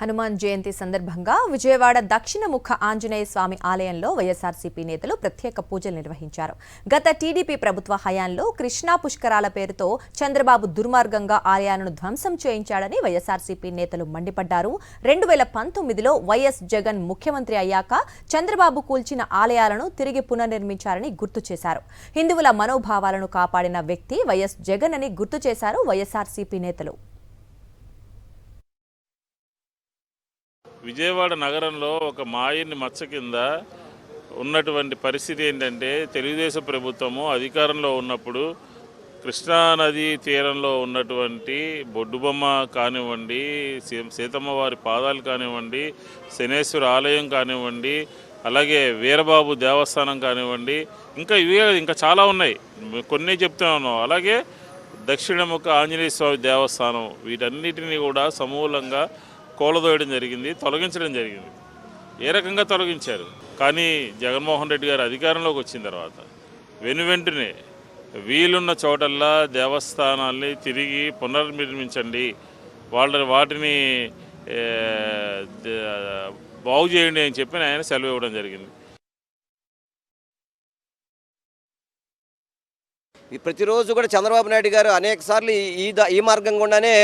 హనుమాన్ జయంతి సందర్భంగా విజయవాడ దక్షిణ ముఖ ఆంజనేయ స్వామి ఆలయంలో వైఎస్ఆర్సీపీ నేతలు ప్రత్యేక పూజలు నిర్వహించారు. గత టీడీపీ ప్రభుత్వ హయాంలో కృష్ణా పుష్కరాల పేరుతో చంద్రబాబు దుర్మార్గంగా ఆలయాలను ధ్వంసం చేయించాడని వైఎస్ఆర్సీపీ నేతలు మండిపడ్డారు. 2019లో వైఎస్ జగన్ ముఖ్యమంత్రి అయ్యాక చంద్రబాబు కూల్చిన ఆలయాలను తిరిగి పునర్నిర్మించారని గుర్తు చేశారు. హిందువుల మనోభావాలను కాపాడిన వ్యక్తి వైఎస్ జగన్ అని గుర్తు చేశారు వైఎస్ఆర్సీపీ నేతలు. విజయవాడ నగరంలో ఒక మాయని మచ్చ కింద ఉన్నటువంటి పరిస్థితి ఏంటంటే, తెలుగుదేశం ప్రభుత్వము అధికారంలో ఉన్నప్పుడు కృష్ణానది తీరంలో ఉన్నటువంటి బొడ్డుబొమ్మ కానివ్వండి, సీతమ్మ వారి పాదాలు కానివ్వండి, శనేశ్వర ఆలయం కానివ్వండి, అలాగే వీరబాబు దేవస్థానం కానివ్వండి, ఇంకా చాలా ఉన్నాయి, కొన్ని చెప్తూ ఉన్నాం. అలాగే దక్షిణముఖ ఆంజనేయ స్వామి దేవస్థానం, వీటన్నిటిని కూడా సమూలంగా కూలదోయడం జరిగింది, తొలగించడం జరిగింది. ఏ రకంగా తొలగించారు? కానీ జగన్మోహన్ రెడ్డి గారు అధికారంలోకి వచ్చిన తర్వాత వెనువెంటనే వీలున్న చోటల్లా దేవస్థానాల్ని తిరిగి పునర్నిర్మించండి, వాటిని బాగు చేయండి అని చెప్పి ఆయన సెలవు ఇవ్వడం జరిగింది. ప్రతిరోజు కూడా చంద్రబాబు నాయుడు గారు అనేక సార్లు ఈ మార్గం గుండానే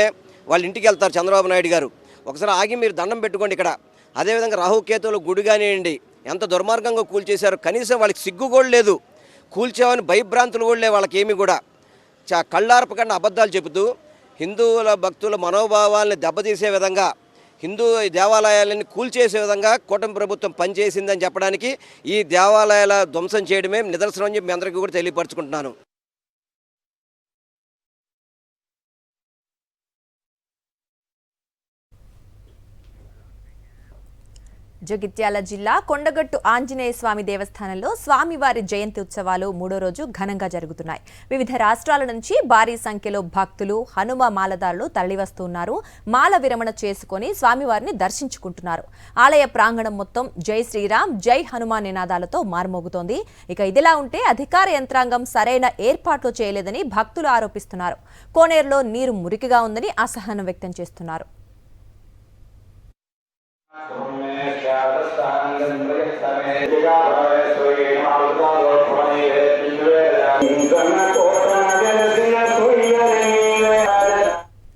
వాళ్ళ ఇంటికి వెళ్తారు. చంద్రబాబు నాయుడు గారు ఒకసారి ఆగి మీరు దండం పెట్టుకోండి ఇక్కడ. అదేవిధంగా రాహుకేతువులు గుడి కానివ్వండి, ఎంత దుర్మార్గంగా కూల్చేశారు. కనీసం వాళ్ళకి సిగ్గు కూడా లేదు. కూల్చామని భయభ్రాంతులు కూడా లేవు వాళ్ళకి ఏమి కూడా. కళ్ళార్పకుండా అబద్ధాలు చెబుతూ హిందువుల భక్తుల మనోభావాలను దెబ్బతీసే విధంగా, హిందూ దేవాలయాలని కూల్చేసే విధంగా కూటమి ప్రభుత్వం పనిచేసిందని చెప్పడానికి ఈ దేవాలయాల ధ్వంసం చేయడమే నిదర్శనం అని చెప్పి మీ అందరికీ కూడా తెలియపరచుకుంటున్నాను. జగిత్యాల జిల్లా కొండగట్టు ఆంజనేయ స్వామి దేవస్థానంలో స్వామివారి జయంతి ఉత్సవాలు 3వ రోజు ఘనంగా జరుగుతున్నాయి. వివిధ రాష్ట్రాల నుంచి భారీ సంఖ్యలో భక్తులు, హనుమ మాలదారులు తరలివస్తున్నారు. మాల విరమణ చేసుకుని స్వామివారిని దర్శించుకుంటున్నారు. ఆలయ ప్రాంగణం మొత్తం జై శ్రీరామ్, జై హనుమాన్ నినాదాలతో మారుమోగుతోంది. ఇక ఇదిలా ఉంటే అధికార యంత్రాంగం సరైన ఏర్పాట్లు చేయలేదని భక్తులు ఆరోపిస్తున్నారు. కోనేరులో నీరు మురికిగా ఉందని అసహనం వ్యక్తం చేస్తున్నారు. Stanno